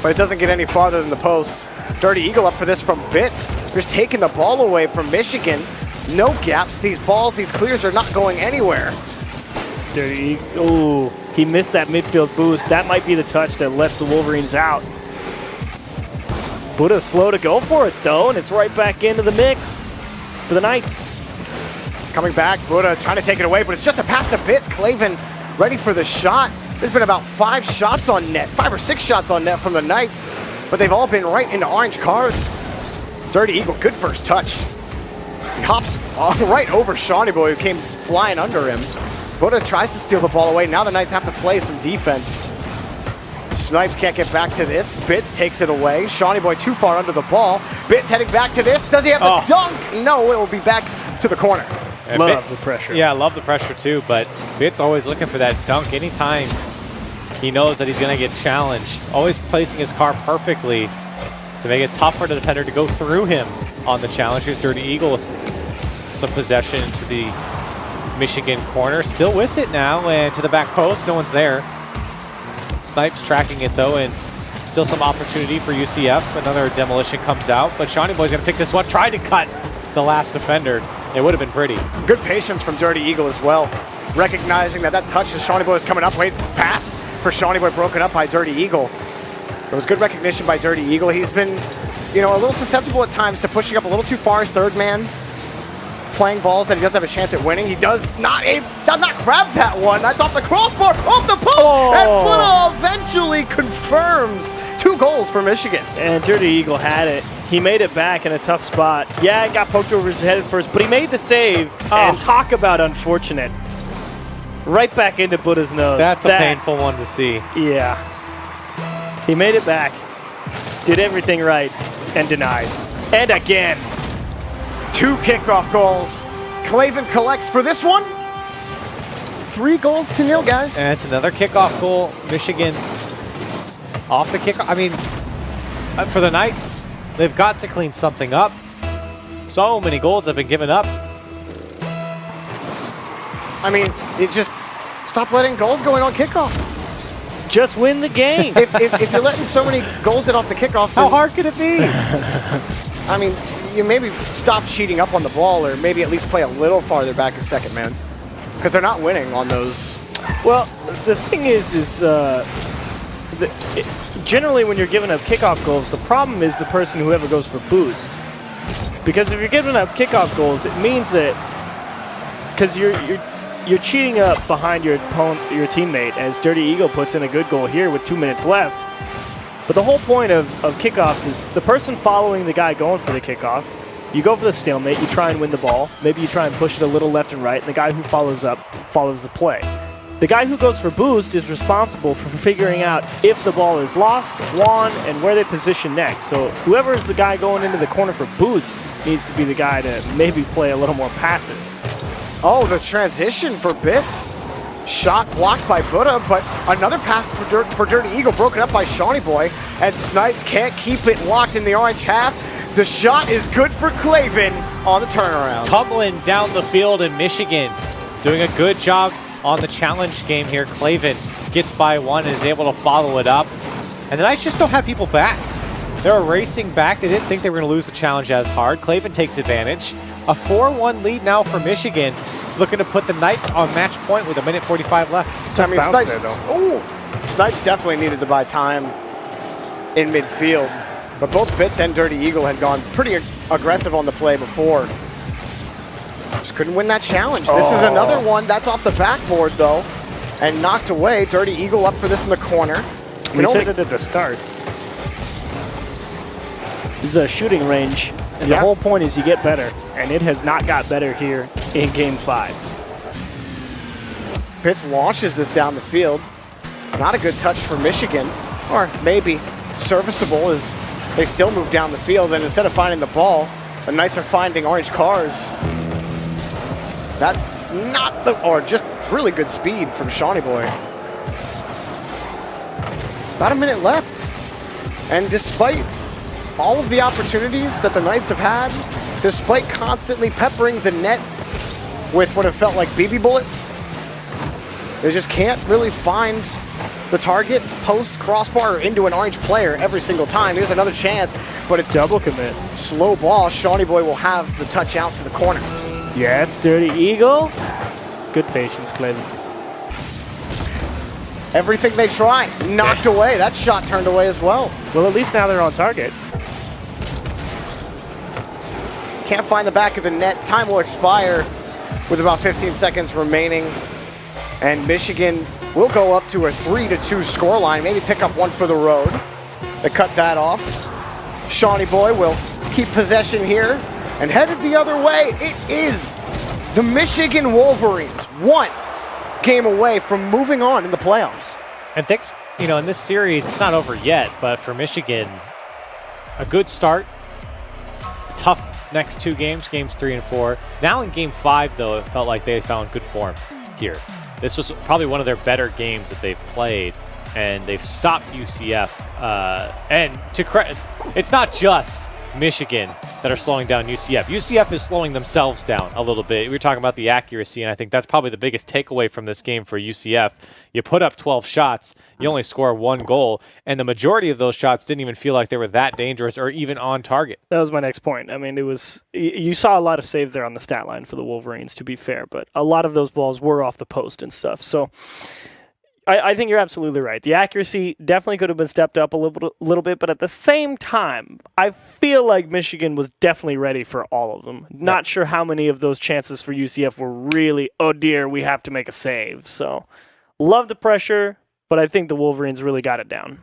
but it doesn't get any farther than the post. Dirty Eagle up for this from Bitts. Just taking the ball away from Michigan. No gaps. These balls, these clears are not going anywhere. Dirty. Oh, he missed that midfield boost. That might be the touch that lets the Wolverines out. Buddha's slow to go for it, though, and it's right back into the mix for the Knights. Coming back, Buddha trying to take it away, but it's just a pass to Bitts. Clavin ready for the shot. There's been about 5 shots on net, 5 or 6 shots on net from the Knights, but they've all been right into orange cars. Dirty Eagle, good first touch. He hops right over Shawnee Boy, who came flying under him. Buddha tries to steal the ball away. Now the Knights have to play some defense. Snipes can't get back to this. Bitts takes it away. Shawnee Boy too far under the ball. Bitts heading back to this. Does he have the dunk? No, it will be back to the corner. Love the pressure. Yeah, I love the pressure too, but Bitts always looking for that dunk anytime he knows that he's going to get challenged. Always placing his car perfectly to make it tough for the defender to go through him on the challenge. Here's Dirty Eagle with some possession to the Michigan corner. Still with it now, and to the back post. No one's there. Snipes tracking it though, and still some opportunity for UCF. Another demolition comes out, but Shawnee Boy's gonna pick this one. Tried to cut the last defender. It would have been pretty. Good patience from Dirty Eagle as well. Recognizing that touch as Shawnee Boy is coming up. Wait, pass for Shawnee Boy broken up by Dirty Eagle. There was good recognition by Dirty Eagle. He's been, a little susceptible at times to pushing up a little too far as third man. Playing balls that he doesn't have a chance at winning. He does not grab that one. That's off the crossbar, off the post, and Buddha eventually confirms 2 goals for Michigan. And Dirty Eagle had it. He made it back in a tough spot. Yeah, it got poked over his head at first, but he made the save. And talk about unfortunate. Right back into Buddha's nose. That's a painful one to see. Yeah. He made it back, did everything right, and denied. And again. 2 kickoff goals. Clavin collects for this one. 3 goals to nil, guys. And it's another kickoff goal. Michigan Off the kick. I mean, for the Knights, they've got to clean something up. So many goals have been given up. I mean, you just stop letting goals go in on kickoff. Just win the game. If you're letting so many goals in off the kickoff, How hard could it be? I mean, you maybe stop cheating up on the ball, or maybe at least play a little farther back a second, man. Because they're not winning on those. Well, the thing is generally when you're giving up kickoff goals, the problem is the person whoever goes for boost. Because if you're giving up kickoff goals, it means that because you're cheating up behind your teammate, as Dirty Eagle puts in a good goal here with 2 minutes left. But the whole point of kickoffs is the person following the guy going for the kickoff. You go for the stalemate, you try and win the ball. Maybe you try and push it a little left and right, and the guy who follows up follows the play. The guy who goes for boost is responsible for figuring out if the ball is lost, won, and where they position next. So whoever is the guy going into the corner for boost needs to be the guy to maybe play a little more passive. Oh, the transition for Bits. Shot blocked by Buddha, but another pass for Dirty Eagle broken up by Shawnee Boy, and Snipes can't keep it locked in the orange half. The shot is good for Claven on the turnaround. Tumbling down the field in Michigan, doing a good job on the challenge game here. Claven gets by one and is able to follow it up. And the Knights just don't have people back. They're racing back. They didn't think they were going to lose the challenge as hard. Claven takes advantage. A 4-1 lead now for Michigan, looking to put the Knights on match point with 1:45 left. I mean, Snipes definitely needed to buy time in midfield, but both Bits and Dirty Eagle had gone pretty aggressive on the play before. Just couldn't win that challenge. This is another one that's off the backboard, though, and knocked away. Dirty Eagle up for this in the corner. We said it at the start. This is a shooting range, and the whole point is you get better, and it has not got better here in Game 5. Pitts launches this down the field. Not a good touch for Michigan, or maybe serviceable as they still move down the field, and instead of finding the ball, the Knights are finding orange cars. That's not the, or just really good speed from Shawnee Boy. About a minute left, and despite all of the opportunities that the Knights have had, despite constantly peppering the net with what have felt like BB bullets, they just can't really find the target, post, crossbar, or into an orange player every single time. Here's another chance, but it's double commit. Slow ball. Shawnee Boy will have the touch out to the corner. Yes, Dirty Eagle. Good patience, Clayton. Everything they try, knocked away. That shot turned away as well. Well, at least now they're on target. Can't find the back of the net. Time will expire with about 15 seconds remaining. And Michigan will go up to a 3-2 scoreline. Maybe pick up one for the road. They cut that off. Shawnee Boy will keep possession here and headed the other way. It is the Michigan Wolverines, one game away from moving on in the playoffs. And thanks, in this series, it's not over yet, but for Michigan, a good start. Tough next two games, games 3 and 4. Now in game 5, though, it felt like they found good form here. This was probably one of their better games that they've played, and they've stopped UCF. And to credit, it's not just Michigan that are slowing down UCF. UCF is slowing themselves down a little bit. We were talking about the accuracy, and I think that's probably the biggest takeaway from this game for UCF. You put up 12 shots, you only score 1 goal, and the majority of those shots didn't even feel like they were that dangerous or even on target. That was my next point. I mean, you saw a lot of saves there on the stat line for the Wolverines, to be fair, but a lot of those balls were off the post and stuff. So I think you're absolutely right. The accuracy definitely could have been stepped up a little bit, but at the same time, I feel like Michigan was definitely ready for all of them. Not sure how many of those chances for UCF were really, oh dear, we have to make a save. So, love the pressure, but I think the Wolverines really got it down.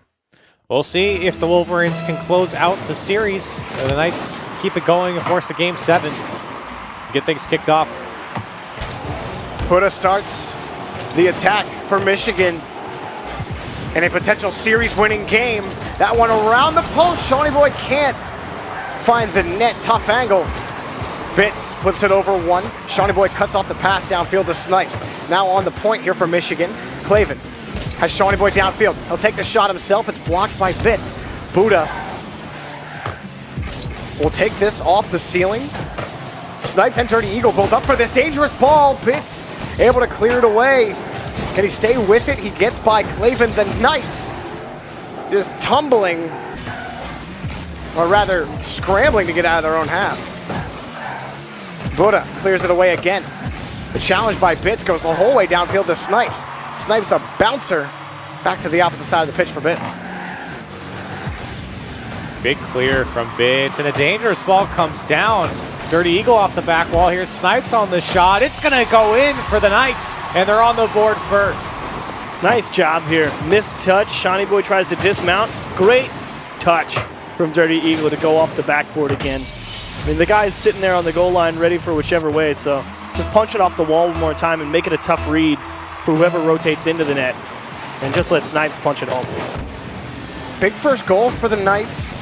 We'll see if the Wolverines can close out the series. The Knights keep it going and force a Game 7. Get things kicked off. Buddha starts the attack for Michigan in a potential series-winning game. That one around the post. Shawnee Boy can't find the net. Tough angle. Bits flips it over one. Shawnee Boy cuts off the pass downfield to Snipes. Now on the point here for Michigan. Claven Has Shawnee Boy downfield. He'll take the shot himself. It's blocked by Bits. Buddha will take this off the ceiling. Snipes and Dirty Eagle both up for this dangerous ball. Bits able to clear it away. Can he stay with it? He gets by Claven. The Knights just tumbling, or rather scrambling to get out of their own half. Buddha clears it away again. The challenge by Bits goes the whole way downfield to Snipes. Snipes a bouncer back to the opposite side of the pitch for Bits. Big clear from Bits, and a dangerous ball comes down. Dirty Eagle off the back wall here. Snipes on the shot. It's going to go in for the Knights, and they're on the board first. Nice job here. Missed touch. Shawnee Boy tries to dismount. Great touch from Dirty Eagle to go off the backboard again. I mean, the guy's sitting there on the goal line ready for whichever way, so just punch it off the wall one more time and make it a tough read for whoever rotates into the net. And just let Snipes punch it home. Big first goal for the Knights.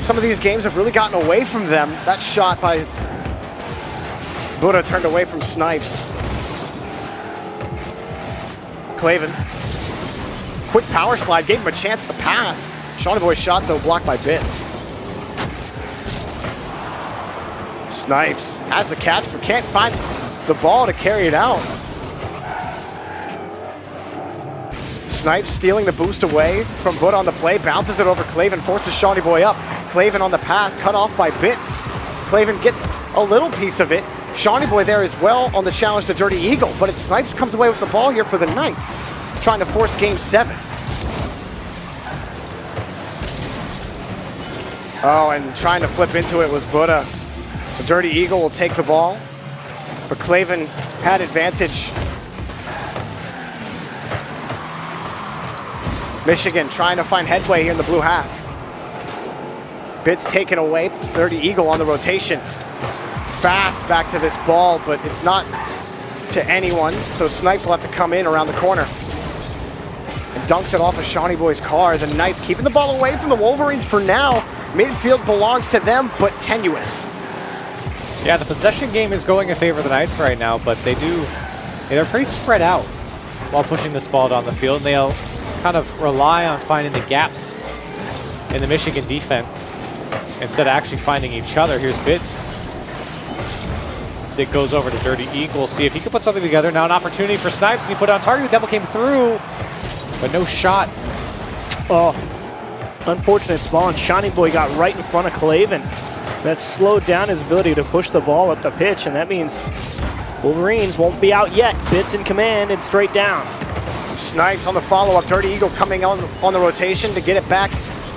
Some of these games have really gotten away from them. That shot by Buddha turned away from Snipes. Claven. Quick power slide, gave him a chance at the pass. Shawnee Boy's shot, though, blocked by Bits. Snipes has the catch, but can't find the ball to carry it out. Snipes stealing the boost away from Buddha on the play, bounces it over Claven, forces Shawnee Boy up. Claven on the pass, cut off by Bits. Claven gets a little piece of it. Shawnee Boy there as well on the challenge to Dirty Eagle, but it's Snipes comes away with the ball here for the Knights, trying to force game 7. Oh, and trying to flip into it was Buddha. So Dirty Eagle will take the ball, but Claven had advantage. Michigan trying to find headway here in the blue half. Bits taken away. It's Dirty Eagle on the rotation. Fast back to this ball, but it's not to anyone. So Snipes will have to come in around the corner. And dunks it off of Shawnee Boy's car. The Knights keeping the ball away from the Wolverines for now. Midfield belongs to them, but tenuous. Yeah, the possession game is going in favor of the Knights right now, but they're pretty spread out while pushing this ball down the field. And they'll kind of rely on finding the gaps in the Michigan defense instead of actually finding each other. Here's Bits. As it goes over to Dirty Eagle. See if he can put something together. Now an opportunity for Snipes. Can he put it on target? The double came through, but no shot. Oh, unfortunate spawn. Shawnee Boy got right in front of Claven. That slowed down his ability to push the ball up the pitch, and that means Wolverines won't be out yet. Bits in command and straight down. Snipes on the follow-up. Dirty Eagle coming on the rotation to get it back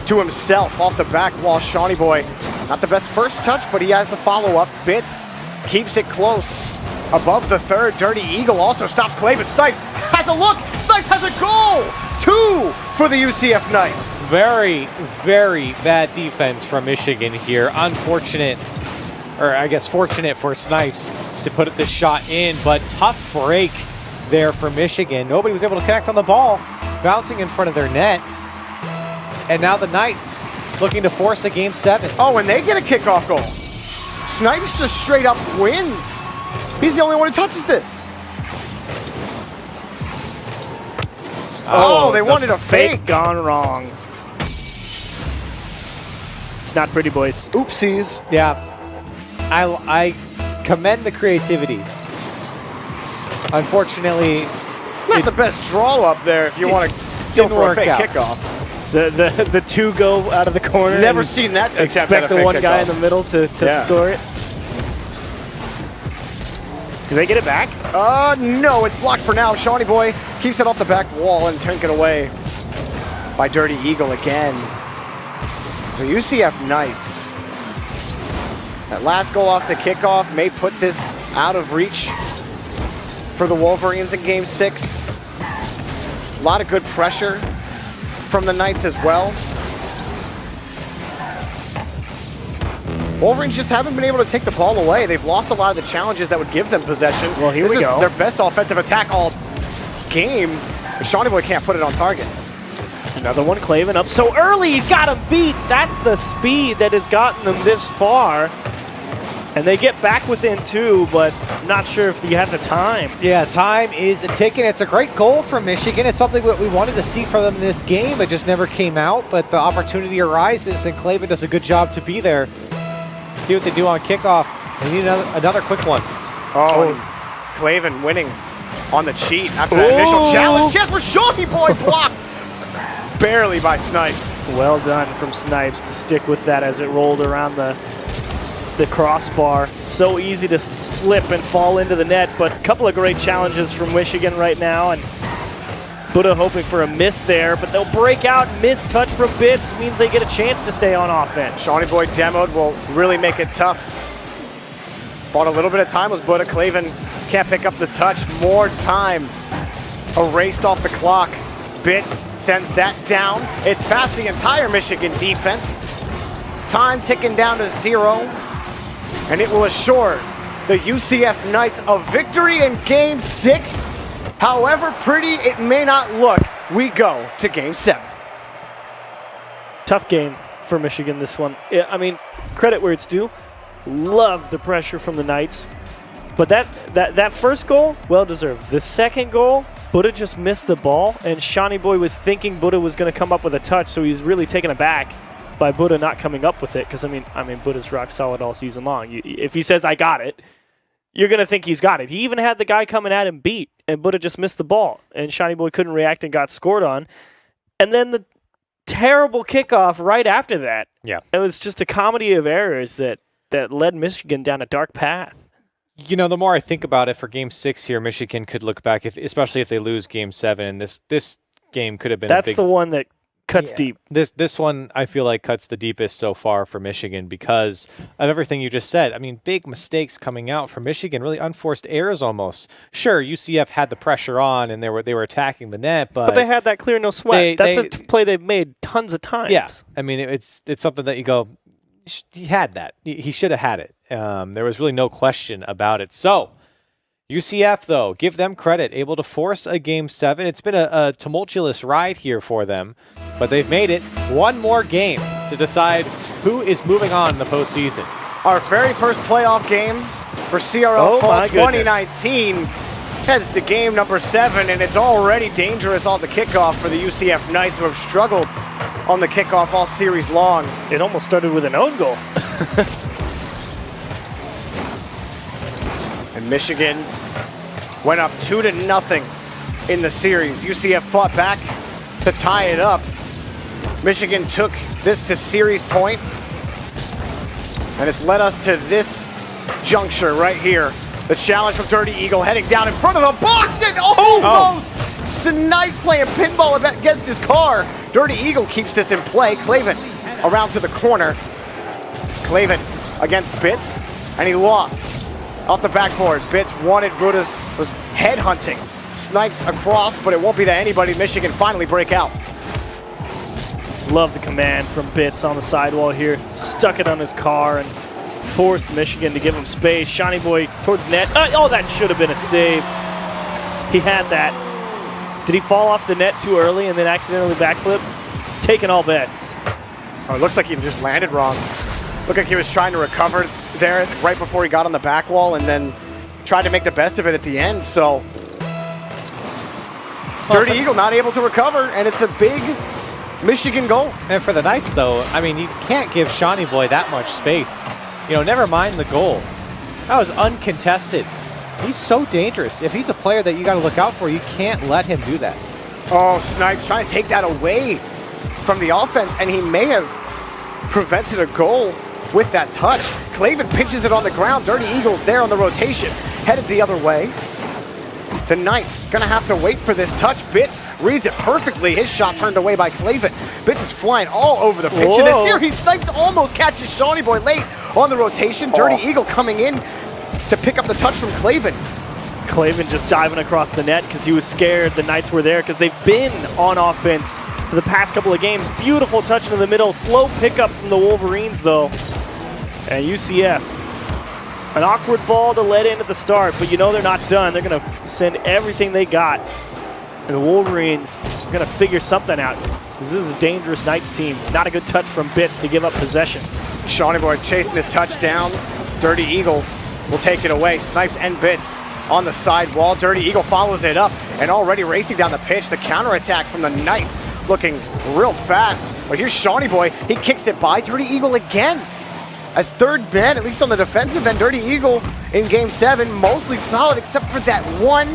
to himself off the back wall. Shawnee Boy, not the best first touch, but he has the follow-up. Bits keeps it close above the third. Dirty Eagle also stops Claven. Snipes has a look. Snipes has a goal. 2 for the UCF Knights. Very, very bad defense from Michigan here. Unfortunate, or I guess fortunate for Snipes to put this shot in, but tough break there for Michigan. Nobody was able to connect on the ball, bouncing in front of their net. And now the Knights looking to force a game 7. Oh, and they get a kickoff goal. Snipes just straight up wins. He's the only one who touches this. Oh, they wanted a fake. Gone wrong. It's not pretty, boys. Oopsies. Yeah, I commend the creativity. Unfortunately, Not the best draw up there if you want to go for a fake kickoff. The two go out of the corner. Never seen that attempt at a Expect the fake one guy kickoff. in the middle to score it. Do they get it back? No, it's blocked for now. Shawnee Boy keeps it off the back wall and turns it away by Dirty Eagle again. So UCF Knights. That last goal off the kickoff may put this out of reach for the Wolverines in game 6. A lot of good pressure from the Knights as well. Wolverines just haven't been able to take the ball away. They've lost a lot of the challenges that would give them possession. Well, here this we is go. their best offensive attack all game. But Shawnee Boy can't put it on target. Another one, Claven up so early. He's got him beat. That's the speed that has gotten them this far. And they get back within 2, but not sure if you have the time. Yeah, time is a ticking. It's a great goal from Michigan. It's something that we wanted to see from them in this game. It just never came out, but the opportunity arises, and Clavin does a good job to be there. See what they do on kickoff. They need another quick one. Oh, Clavin winning on the cheat after that initial challenge. Chance for Shawnee Boy blocked barely by Snipes. Well done from Snipes to stick with that as it rolled around the crossbar. So easy to slip and fall into the net, but a couple of great challenges from Michigan right now, and Buddha hoping for a miss there, but they'll break out. Miss touch from Bits means they get a chance to stay on offense. Shawnee Boy demoed will really make it tough. Bought a little bit of time was Buddha. Clavin can't pick up the touch. More time erased off the clock. Bits sends that down. It's past the entire Michigan defense. Time ticking down to 0. And it will assure the UCF Knights a victory in Game 6. However pretty it may not look, we go to Game 7. Tough game for Michigan, this one. Yeah, I mean, credit where it's due. Love the pressure from the Knights. But that first goal, well deserved. The second goal, Buddha just missed the ball, and Shawnee Boy was thinking Buddha was going to come up with a touch, so he's really taken aback by Buddha not coming up with it, because I mean Buddha's rock solid all season long. If he says I got it, you're gonna think he's got it. He even had the guy coming at him beat, and Buddha just missed the ball, and Shawnee Boy couldn't react and got scored on. And then the terrible kickoff right after that. Yeah, it was just a comedy of errors that led Michigan down a dark path. You know, the more I think about it, for Game 6 here, Michigan could look back, especially if they lose Game 7, and this game could have been. That's the one that cuts deep. This one, I feel like, cuts the deepest so far for Michigan because of everything you just said. I mean, big mistakes coming out from Michigan, really unforced errors almost. Sure, UCF had the pressure on and they were attacking the net, but they had that clear no sweat. That's a play they've made tons of times. Yeah, I mean, it's something that you go, he had that. He should have had it. There was really no question about it. So UCF, though, give them credit, able to force a Game 7. It's been a tumultuous ride here for them, but they've made it. One more game to decide who is moving on in the postseason. Our very first playoff game for CRL Fall 2019 heads to game number 7, and it's already dangerous on the kickoff for the UCF Knights, who have struggled on the kickoff all series long. It almost started with an own goal. And Michigan went up 2-0 in the series. UCF fought back to tie it up. Michigan took this to series point, and it's led us to this juncture right here. The challenge from Dirty Eagle heading down in front of the box and almost Snipes playing pinball against his car. Dirty Eagle keeps this in play. Clavin around to the corner. Clavin against Bits, and he lost. Off the backboard, Bits wanted Brutus, was headhunting. Snipes across, but it won't be to anybody. Michigan finally break out. Love the command from Bits on the sidewall here. Stuck it on his car and forced Michigan to give him space. Shawnee Boy towards net. Oh, that should have been a save. He had that. Did he fall off the net too early and then accidentally backflip? Taking all bets. Oh, it looks like he just landed wrong. Looked like he was trying to recover there right before he got on the back wall and then tried to make the best of it at the end, so. Dirty Eagle not able to recover, and it's a big Michigan goal. And for the Knights, though, I mean, you can't give Shawnee Boy that much space. You know, never mind the goal. That was uncontested. He's so dangerous. If he's a player that you got to look out for, you can't let him do that. Oh, Snipes trying to take that away from the offense, and he may have prevented a goal with that touch. Clavin pinches it on the ground. Dirty Eagles there on the rotation, headed the other way. The Knights gonna have to wait for this touch. Bits reads it perfectly. His shot turned away by Clavin. Bits is flying all over the pitch in this series. Snipes almost catches Shawnee Boy late on the rotation. Dirty Eagle coming in to pick up the touch from Clavin. Clavin just diving across the net because he was scared the Knights were there because they've been on offense for the past couple of games. Beautiful touch into the middle. Slow pickup from the Wolverines, though. And UCF, an awkward ball to let in at the start, but you know they're not done. They're going to send everything they got. And the Wolverines are going to figure something out. This is a dangerous Knights team. Not a good touch from Bits to give up possession. Shawnee Boy chasing this touchdown. Dirty Eagle will take it away. Snipes and Bits on the side wall. Dirty Eagle follows it up and already racing down the pitch. The counterattack from the Knights looking real fast. But here's Shawnee Boy. He kicks it by Dirty Eagle again. As third man, at least on the defensive end, Dirty Eagle in Game 7, mostly solid except for that one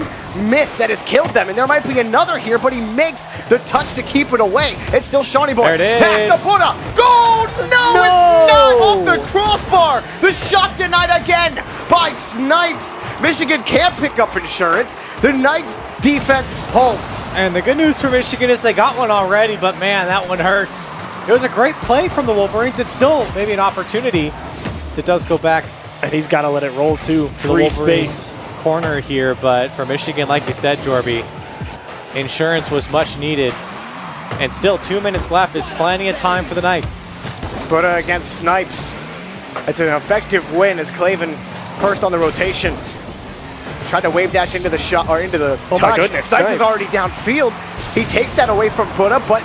miss that has killed them. And there might be another here, but he makes the touch to keep it away. It's still Shawnee Boy. There it is. Pass to Buddha. Goal! No, it's not off the crossbar. The shot denied again by Snipes. Michigan can't pick up insurance. The Knights defense holds. And the good news for Michigan is they got one already, but man, that one hurts. It was a great play from the Wolverines. It's still maybe an opportunity. It does go back And he's got to let it roll too. to Free the Wolverines space. corner here, but for Michigan, like you said, Jorby, insurance was much needed. And still 2 minutes left is plenty of time for the Knights. But against Snipes, it's an effective win as Clavin first on the rotation. Tried to wave dash into the shot or into the Oh touch. my goodness, Snipes is Snipes. already downfield. He takes that away from Buddha, but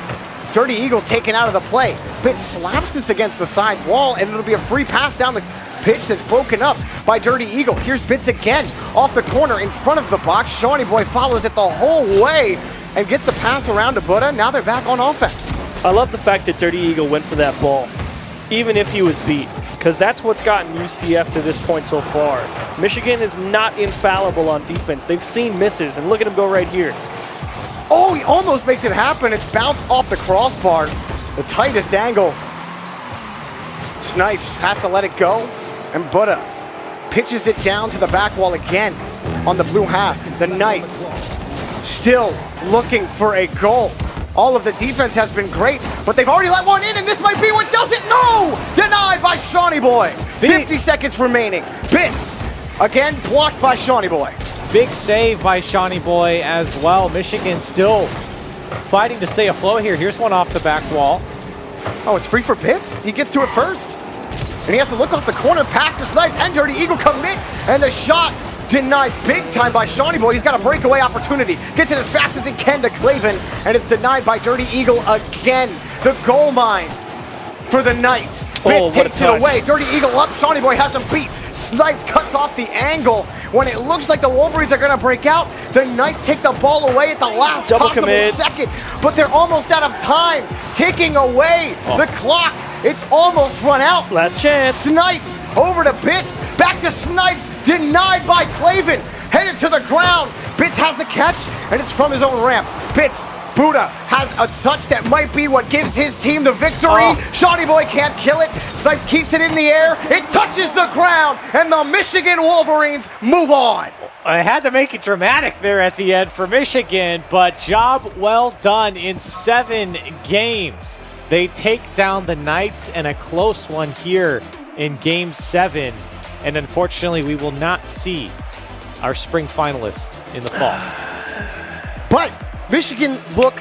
Dirty Eagle's taken out of the play. Bits slaps this against the side wall, and it'll be a free pass down the pitch that's broken up by Dirty Eagle. Here's Bits again off the corner in front of the box. Shawnee Boy follows it the whole way and gets the pass around to Buddha. Now they're back on offense. I love the fact that Dirty Eagle went for that ball, even if he was beat, because that's what's gotten UCF to this point so far. Michigan is not infallible on defense. They've seen misses, and look at him go right here. Oh, he almost makes it happen. It's bounced off the crossbar. The tightest angle. Snipes has to let it go, and Buddha pitches it down to the back wall again on the blue half. The Knights still looking for a goal. All of the defense has been great, but they've already let one in, and this might be what does it. No! Denied by Shawnee Boy. 50 seconds remaining. Bits, again, blocked by Shawnee Boy. Big save by Shawnee Boy as well. Michigan still fighting to stay afloat here. Here's one off the back wall. Oh, it's free for Bits. He gets to it first. And he has to look off the corner past the Snipes and Dirty Eagle commit. And the shot denied big time by Shawnee Boy. He's got a breakaway opportunity. Gets it as fast as he can to Clavin. And it's denied by Dirty Eagle again. The goal mine for the Knights. Bits what a takes it touch. away. Dirty Eagle up. Shawnee Boy has him beat. Snipes cuts off the angle. When it looks like the Wolverines are going to break out, the Knights take the ball away at the last Double possible commit. second. But they're almost out of time. Ticking away the clock. It's almost run out. Last chance. Snipes over to Bits. Back to Snipes. Denied by Clavin. Headed to the ground. Bits has the catch, and it's from his own ramp. Bits. Buddha has a touch that might be what gives his team the victory. Shawnee Boy can't kill it. Snipes keeps it in the air. It touches the ground, and the Michigan Wolverines move on. I had to make it dramatic there at the end for Michigan, but job well done in 7 games. They take down the Knights and a close one here in Game 7. And unfortunately, we will not see our spring finalists in the fall. But Michigan look